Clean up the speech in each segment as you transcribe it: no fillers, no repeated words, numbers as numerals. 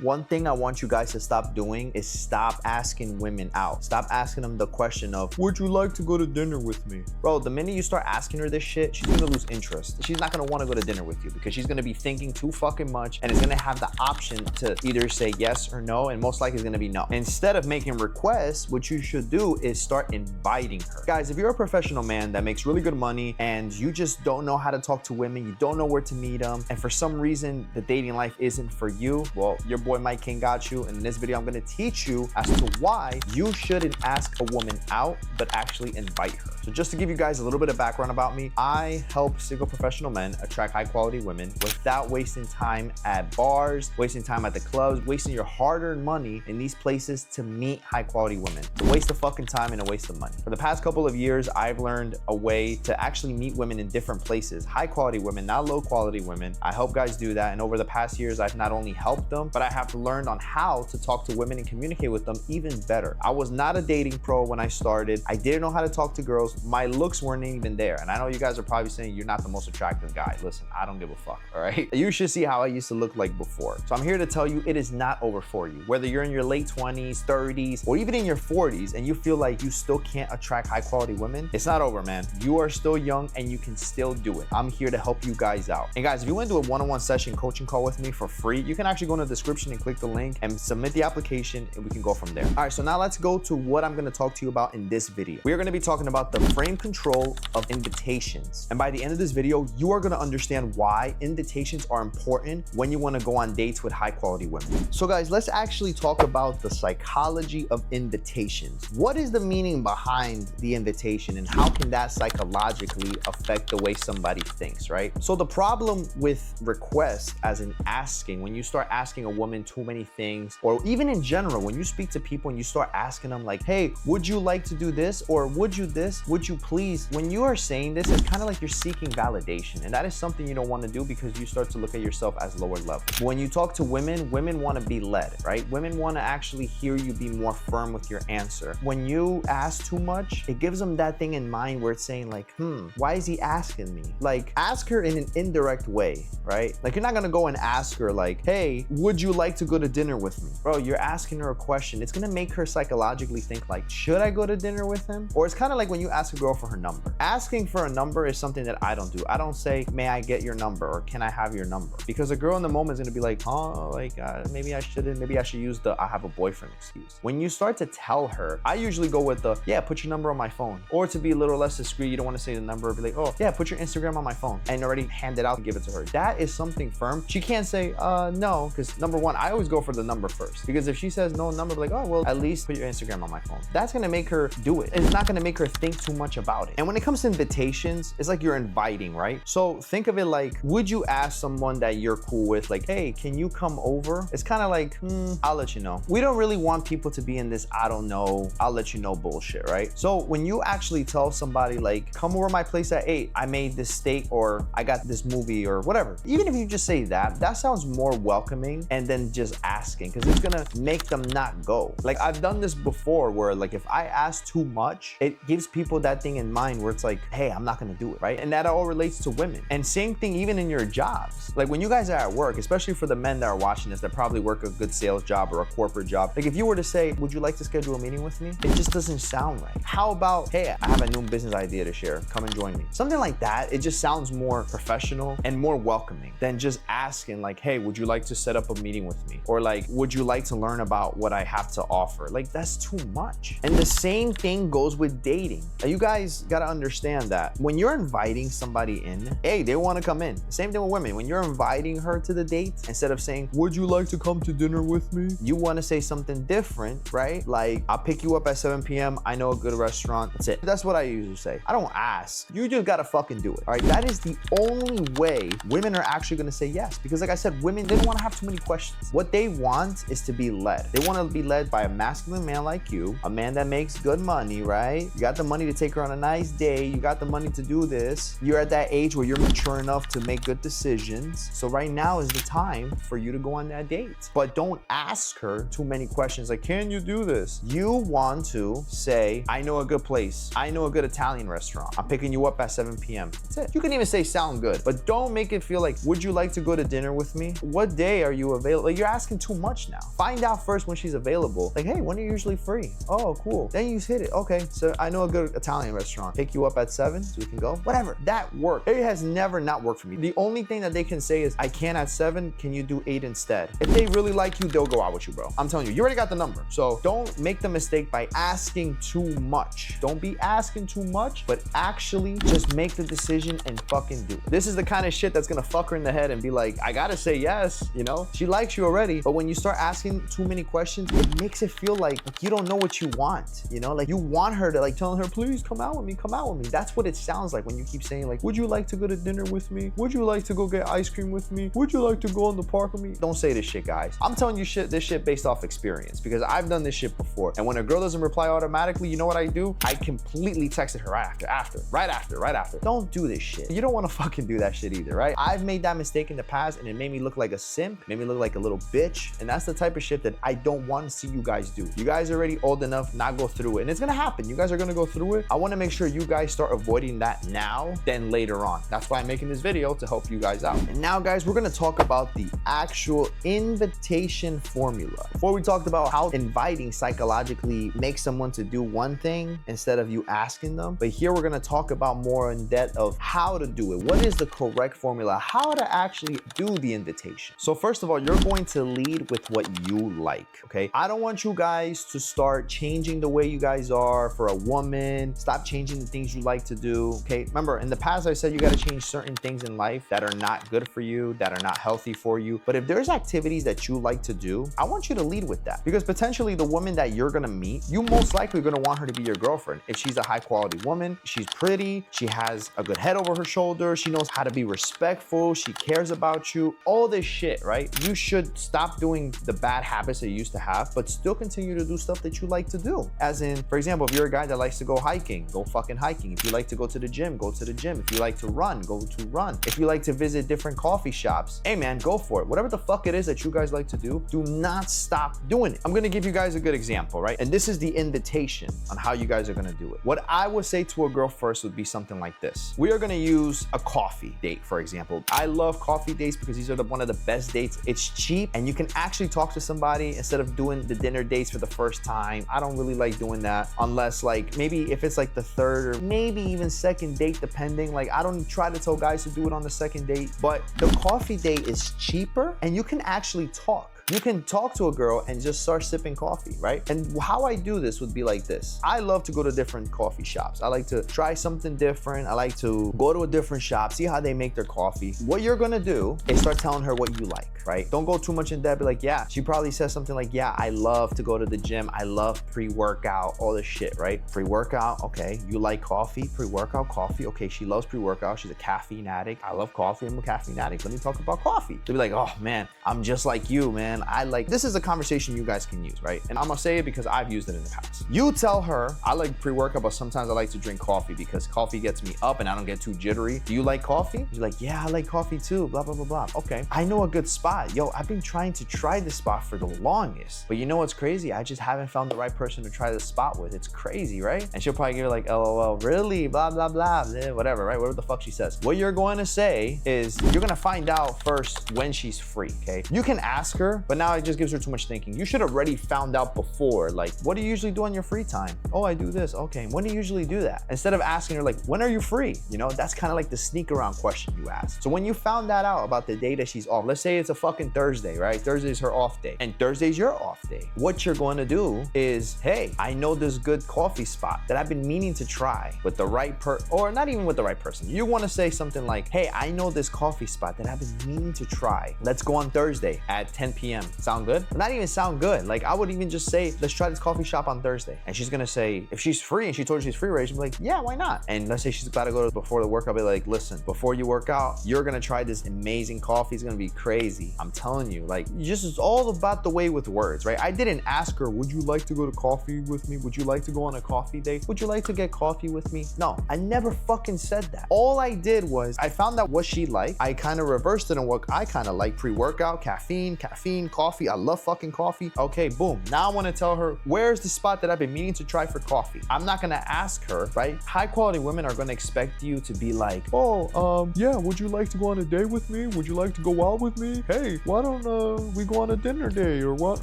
One thing I want you guys to stop doing is stop asking women out. Stop asking them the question of, would you like to go to dinner with me? Bro, the minute you start asking her this shit, she's gonna lose interest. She's not gonna wanna go to dinner with you because she's gonna be thinking too fucking much and is gonna have the option to either say yes or no, and most likely it's gonna be no. Instead of making requests, what you should do is start inviting her. Guys, if you're a professional man that makes really good money and you just don't know how to talk to women, you don't know where to meet them, and for some reason the dating life isn't for you, well, your boy Mike King got you. And in this video, I'm gonna teach you as to why you shouldn't ask a woman out, but actually invite her. So just to give you guys a little bit of background about me, I help single professional men attract high quality women without wasting time at bars, wasting time at the clubs, wasting your hard-earned money in these places to meet high quality women. It's a waste of fucking time and a waste of money. For the past couple of years, I've learned a way to actually meet women in different places, high quality women, not low quality women. I help guys do that. And over the past years, I've not only helped them, but I have learned on how to talk to women and communicate with them even better. I was not a dating pro when I started. I didn't know how to talk to girls. My looks weren't even there. And I know you guys are probably saying you're not the most attractive guy. Listen, I don't give a fuck, all right? You should see how I used to look like before. So I'm here to tell you it is not over for you. Whether you're in your late 20s, 30s, or even in your 40s, and you feel like you still can't attract high quality women, it's not over, man. You are still young and you can still do it. I'm here to help you guys out. And guys, if you want to do a one-on-one session coaching call with me for free, you can actually go in the description and click the link and submit the application, and we can go from there. All right, so now let's go to what I'm gonna talk to you about in this video. We are gonna be talking about the frame control of invitations. And by the end of this video, you are gonna understand why invitations are important when you wanna go on dates with high quality women. So guys, let's actually talk about the psychology of invitations. What is the meaning behind the invitation and how can that psychologically affect the way somebody thinks, right? So the problem with requests as in asking, when you start asking a woman too many things, or even in general, when you speak to people and you start asking them like, hey, would you like to do this? Or would you this? Would you please? When you are saying this, it's kind of like you're seeking validation. And that is something you don't want to do because you start to look at yourself as lower level. When you talk to women, women want to be led, right? Women want to actually hear you be more firm with your answer. When you ask too much, it gives them that thing in mind where it's saying like, why is he asking me? Like, ask her in an indirect way, right? Like, you're not going to go and ask her like, hey, would you like to go to dinner with me? Bro, you're asking her a question. It's gonna make her psychologically think like, should I go to dinner with him? Or it's kind of like when you ask a girl for her number. Asking for a number is something that I don't do. I don't say, may I get your number? Or can I have your number? Because a girl in the moment is gonna be like, oh, like maybe I shouldn't. Maybe I should use the I have a boyfriend excuse. When you start to tell her, I usually go with the, yeah, put your number on my phone. Or to be a little less discreet, you don't want to say the number, be like, oh yeah, put your Instagram on my phone, and already hand it out and give it to her. That is something firm. She can't say no, because number one, I always go for the number first, because if she says no number, like, oh well, at least put your Instagram on my phone. That's gonna make her do it. It's not gonna make her think too much about it. And when it comes to invitations, it's like you're inviting, right? So think of it like, would you ask someone that you're cool with, like, hey, can you come over? It's kind of like, I'll let you know. We don't really want people to be in this I don't know, I'll let you know bullshit, right? So when you actually tell somebody like, come over my place at 8, I made this steak, or I got this movie, or whatever, even if you just say that, that sounds more welcoming and then just asking, because it's gonna make them not go. Like, I've done this before where like, if I ask too much, it gives people that thing in mind where it's like, hey, I'm not gonna do it, right? And that all relates to women. And same thing even in your jobs. Like when you guys are at work, especially for the men that are watching this that probably work a good sales job or a corporate job, like if you were to say, would you like to schedule a meeting with me? It just doesn't sound right. How about, hey, I have a new business idea to share, come and join me. Something like that, it just sounds more professional and more welcoming than just asking like, hey, would you like to set up a meeting with me? Or like, would you like to learn about what I have to offer? Like, that's too much. And the same thing goes with dating. Now, you guys gotta understand that when you're inviting somebody in, hey, they wanna come in. Same thing with women. When you're inviting her to the date, instead of saying, would you like to come to dinner with me? You wanna say something different, right? Like, I'll pick you up at 7 p.m. I know a good restaurant. That's it. That's what I usually say. I don't ask. You just gotta fucking do it. All right, that is the only way women are actually gonna say yes. Because like I said, women, they don't wanna have too many questions. What they want is to be led. They wanna be led by a masculine man like you, a man that makes good money, right? You got the money to take her on a nice day. You got the money to do this. You're at that age where you're mature enough to make good decisions. So right now is the time for you to go on that date. But don't ask her too many questions like, can you do this? You want to say, I know a good place. I know a good Italian restaurant. I'm picking you up at 7 p.m. That's it. You can even say sound good, but don't make it feel like, would you like to go to dinner with me? What day are you available? Like, you're asking too much now. Find out first when she's available. Like, hey, when are you usually free? Oh, cool. Then you hit it. Okay, so I know a good Italian restaurant. Pick you up at 7 so we can go. Whatever. That worked. It has never not worked for me. The only thing that they can say is, I can at 7. Can you do 8 instead? If they really like you, they'll go out with you, bro. I'm telling you, you already got the number. So don't make the mistake by asking too much. Don't be asking too much, but actually just make the decision and fucking do it. This is the kind of shit that's gonna fuck her in the head and be like, I gotta say yes, you know? She likes you already, but when you start asking too many questions, it makes it feel like you don't know what you want, you know? Like, you want her to, like, telling her, please come out with me, come out with me. That's what it sounds like when you keep saying, like, would you like to go to dinner with me? Would you like to go get ice cream with me? Would you like to go in the park with me? Don't say this shit, guys. I'm telling you this shit based off experience, because I've done this shit before. And when a girl doesn't reply automatically, you know what I do? I completely texted her right after. Don't do this shit. You don't want to fucking do that shit either, right? I've made that mistake in the past and it made me look like a simp, made me look like a little bitch. And that's the type of shit that I don't want to see you guys do. You guys are already old enough, not go through it. And it's gonna happen. You guys are gonna go through it. I want to make sure you guys start avoiding that now than later on. That's why I'm making this video, to help you guys out. And now, guys, we're gonna talk about the actual invitation formula. Before, we talked about how inviting psychologically makes someone to do one thing instead of you asking them. But here we're gonna talk about more in depth of how to do it. What is the correct formula? How to actually do the invitation. So first of all, you're going to lead with what you like, okay? I don't want you guys to start changing the way you guys are for a woman. Stop changing the things you like to do, okay? Remember, in the past, I said you gotta change certain things in life that are not good for you, that are not healthy for you. But if there's activities that you like to do, I want you to lead with that, because potentially the woman that you're gonna meet, you most likely gonna want her to be your girlfriend. If she's a high quality woman, she's pretty, she has a good head over her shoulder, she knows how to be respectful, she cares about you, all this shit, right? You should stop doing the bad habits that you used to have, but still continue to do stuff that you like to do. As in, for example, if you're a guy that likes to go hiking, go fucking hiking. If you like to go to the gym, go to the gym. If you like to run, go to run. If you like to visit different coffee shops, hey man, go for it. Whatever the fuck it is that you guys like to do not stop doing it. I'm gonna give you guys a good example, right? And this is the invitation on how you guys are gonna do it. What I would say to a girl first would be something like this. We are gonna use a coffee date, for example. I love coffee dates because these are one of the best dates. It's cheap and you can actually talk to somebody instead of doing the dinner dates for the first time. I don't really like doing that unless, like, maybe if it's like the third or maybe even second date, depending. Like, I don't try to tell guys to do it on the second date, but the coffee date is cheaper and you can actually talk. You can talk to a girl and just start sipping coffee, right? And how I do this would be like this. I love to go to different coffee shops. I like to try something different. I like to go to a different shop, see how they make their coffee. What you're gonna do is start telling her what you like, right? Don't go too much in depth. Be like, yeah, she probably says something like, yeah, I love to go to the gym. I love pre-workout, all this shit, right? Pre-workout, okay. You like coffee, pre-workout coffee. Okay, she loves pre-workout. She's a caffeine addict. I love coffee. I'm a caffeine addict. Let me talk about coffee. They'll be like, oh man, I'm just like you, man. I like, this is a conversation you guys can use, right? And I'm gonna say it because I've used it in the past. You tell her, I like pre-workout, but sometimes I like to drink coffee because coffee gets me up and I don't get too jittery. Do you like coffee? You're like, yeah, I like coffee too, blah, blah, blah, blah. Okay, I know a good spot. Yo, I've been trying to try this spot for the longest, but you know what's crazy? I just haven't found the right person to try this spot with. It's crazy, right? And she'll probably give you like, LOL, really? Blah, blah, blah, whatever, right? Whatever the fuck she says. What you're going to say is, you're gonna find out first when she's free, okay? You can ask her, but now it just gives her too much thinking. You should have already found out before, like, what do you usually do on your free time? Oh, I do this. Okay, when do you usually do that? Instead of asking her like, when are you free? You know, that's kind of like the sneak around question you ask. So when you found that out about the day that she's off, let's say it's a fucking Thursday, right? Thursday's her off day and Thursday's your off day. What you're going to do is, hey, I know this good coffee spot that I've been meaning to try with the right or not even with the right person. You want to say something like, hey, I know this coffee spot that I've been meaning to try. Let's go on Thursday at 10 p.m. Sound good? Not even sound good. Like, I would even just say, let's try this coffee shop on Thursday. And she's gonna say, if she's free and she told you she's free, right? She'll be like, yeah, why not? And let's say she's about to go before the workout, be like, listen, before you work out, you're gonna try this amazing coffee. It's gonna be crazy. I'm telling you, like, it's all about the way with words, right? I didn't ask her, would you like to go to coffee with me? Would you like to go on a coffee date? Would you like to get coffee with me? No, I never fucking said that. All I did was I found out what she liked. I kind of reversed it on what I kind of like. Pre-workout, caffeine, mean coffee. I love fucking coffee. Okay, boom. Now I want to tell her, where's the spot that I've been meaning to try for coffee? I'm not going to ask her, right? High quality women are going to expect you to be like, oh, yeah, would you like to go on a date with me? Would you like to go out with me? Hey, why don't we go on a dinner date or what?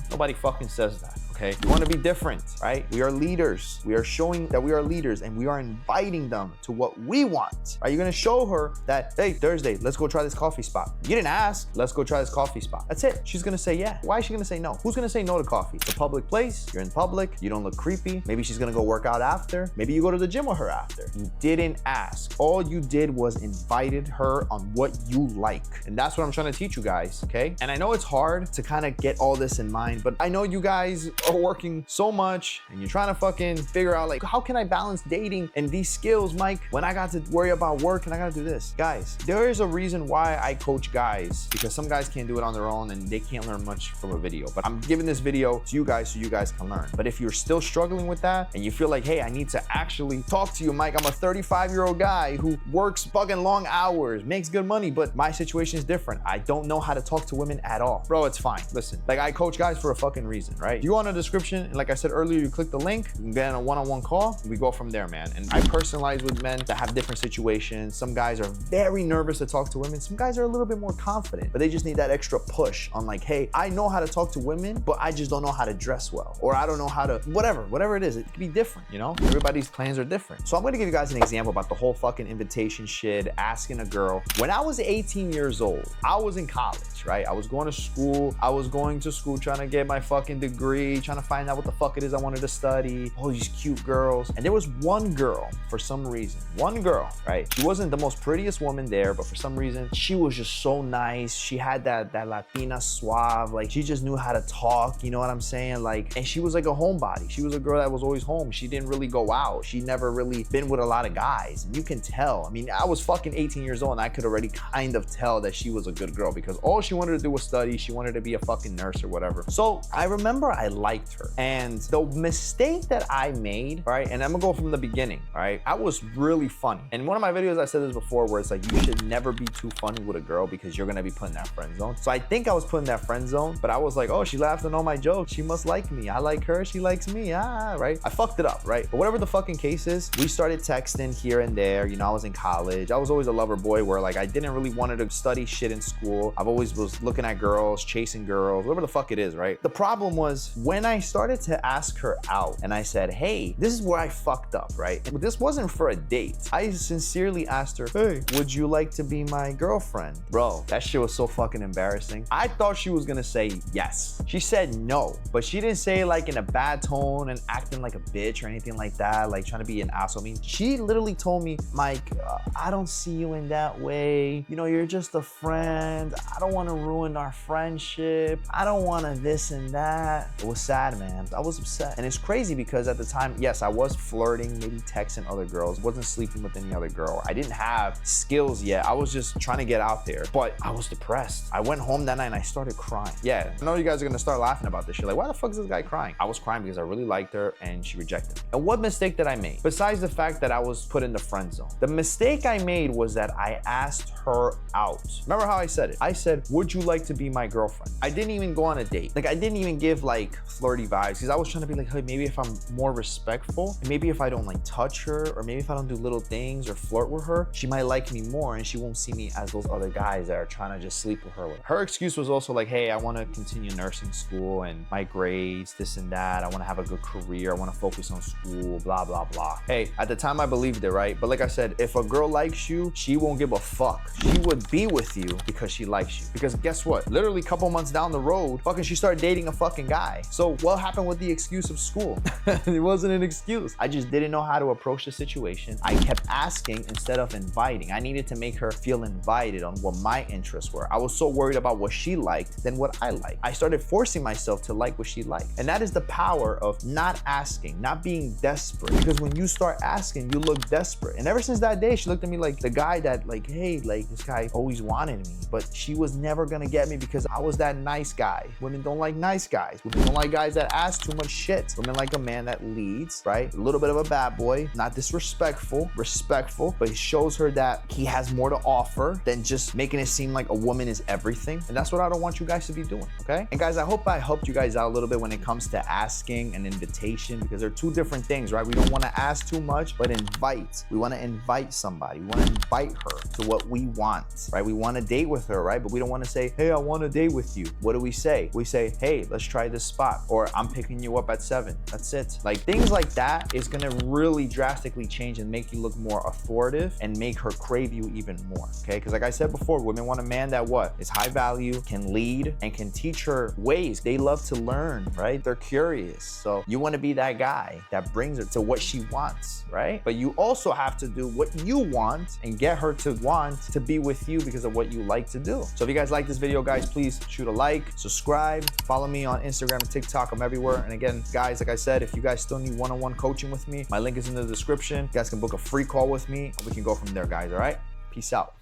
Nobody fucking says that. Okay, you want to be different, right? We are leaders. We are showing that we are leaders and we are inviting them to what we want, right? You're going to show her that, hey, Thursday, let's go try this coffee spot. You didn't ask, let's go try this coffee spot. That's it. She's going to say yeah. Why is she going to say no? Who's going to say no to coffee? It's a public place. You're in public. You don't look creepy. Maybe she's going to go work out after. Maybe you go to the gym with her after. You didn't ask. All you did was invited her on what you like. And that's what I'm trying to teach you guys, okay? And I know it's hard to kind of get all this in mind, but I know you guys are working so much and you're trying to fucking figure out like, how can I balance dating and these skills, Mike, when I got to worry about work and I got to do this? Guys, there is a reason why I coach guys, because some guys can't do it on their own and they can't learn much from a video, but I'm giving this video to you guys so you guys can learn. But if you're still struggling with that and you feel like, hey, I need to actually talk to you, Mike, I'm a 35-year-old guy who works fucking long hours, makes good money, but my situation is different. I don't know how to talk to women at all. Bro, it's fine. Listen, like I coach guys for a fucking reason, right? You go on the description, and like I said earlier, you click the link, you can get on a one-on-one call, we go from there, man. And I personalize with men that have different situations. Some guys are very nervous to talk to women. Some guys are a little bit more confident, but they just need that extra push on like, hey, I know how to talk to women, but I just don't know how to dress well. Or I don't know how to, whatever it is, it could be different, you know? Everybody's plans are different. So I'm gonna give you guys an example about the whole fucking invitation shit, asking a girl. When I was 18 years old, I was in college, right? I was going to school. I was going to school trying to get my fucking degree, trying to find out what the fuck it is I wanted to study, all these cute girls. And there was one girl, for some reason, one girl, right? She wasn't the most prettiest woman there, but for some reason, she was just so nice. She had that Latina suave, like she just knew how to talk, you know what I'm saying? Like, and she was like a homebody. She was a girl that was always home. She didn't really go out. She never really been with a lot of guys. And you can tell. I mean, I was fucking 18 years old and I could already kind of tell that she was a good girl because all she wanted to do was study. She wanted to be a fucking nurse or whatever. So I remember I liked her. And the mistake that I made, right, and I'm gonna go from the beginning, right, I was really funny. In one of my videos, I said this before where it's like, you should never be too funny with a girl because you're gonna be put in that friend zone. So I think I was put in that friend zone, but I was like, oh, she laughed at all my jokes. She must like me. I like her. She likes me. Right? I fucked it up, right? But whatever the fucking case is, we started texting here and there. You know, I was in college. I was always a lover boy where like, I didn't really want to study shit in school. I've always was looking at girls, chasing girls, whatever the fuck it is, right? The problem was when I started to ask her out and I said, hey, this is where I fucked up, right? And this wasn't for a date. I sincerely asked her, hey, would you like to be my girlfriend? Bro, that shit was so fucking embarrassing. I thought she was gonna say yes. She said no, but she didn't say it like in a bad tone and acting like a bitch or anything like that, like trying to be an asshole. I mean, she literally told me, Mike, I don't see you in that way. You know, you're just a friend. I don't want to ruin our friendship. I don't want to this and that. It was sad, man. I was upset. And it's crazy because at the time, yes, I was flirting, maybe texting other girls, wasn't sleeping with any other girl. I didn't have skills yet. I was just trying to get out there, but I was depressed. I went home that night and I started crying. Yeah, I know you guys are gonna start laughing about this shit. Like, why the fuck is this guy crying? I was crying because I really liked her and she rejected me. And what mistake did I make? Besides the fact that I was put in the friend zone, the mistake I made was that I asked her out. Remember how I said it? I said, would you like to be my girlfriend? I didn't even go on a date. Like, I didn't even give like flirty vibes because I was trying to be like, hey, maybe if I'm more respectful, and maybe if I don't like touch her, or maybe if I don't do little things or flirt with her, she might like me more and she won't see me as those other guys that are trying to just sleep with her. Her excuse was also like, hey, I want to continue nursing school and my grades, this and that. I want to have a good career. I want to focus on school, blah, blah, blah. Hey, at the time I believed it, right? But like I said, if a girl likes you, she won't give a fuck. She would be with you because she likes you. Because guess what? Literally a couple months down the road, fucking she started dating a fucking guy. So what happened with the excuse of school? It wasn't an excuse. I just didn't know how to approach the situation. I kept asking instead of inviting. I needed to make her feel invited on what my interests were. I was so worried about what she liked than what I liked. I started forcing myself to like what she liked. And that is the power of not asking, not being desperate. Because when you start asking, you look desperate. And ever since that day, she looked at me like the guy that like, hey, like this guy always wanted me, but she was never gonna get me because I was that nice guy. Women don't like nice guys. Women don't like guys that ask too much shit. Women like a man that leads, right? A little bit of a bad boy, not disrespectful, respectful, but he shows her that he has more to offer than just making it seem like a woman is everything. And that's what I don't want you guys to be doing, okay? And guys, I hope I helped you guys out a little bit when it comes to asking an invitation, because they're two different things, right? We don't want to ask too much, but invite. We want to invite somebody. We want to invite her to what we want, right? We want to date with her, right? But we don't want to say, hey, I want to date with you. What do we say? We say, hey, let's try this spot, or I'm picking you up at 7. That's it. Like, things like that is going to really drastically change and make you look more authoritative and make her crave you even more, okay? Because like I said before, women want a man that what? Is high value, can lead, and can teach her ways. They love to learn, right? They're curious. So you want to be that guy that brings her to what she wants, right? But you also have to do what you want and get her to want to be with you because of what you like to do. So if you guys like this video, guys, please shoot a like, subscribe, follow me on Instagram and TikTok. I'm everywhere. And again, guys, like I said, if you guys still need one-on-one coaching with me, my link is in the description. You guys can book a free call with me and we can go from there, guys. All right? Peace out.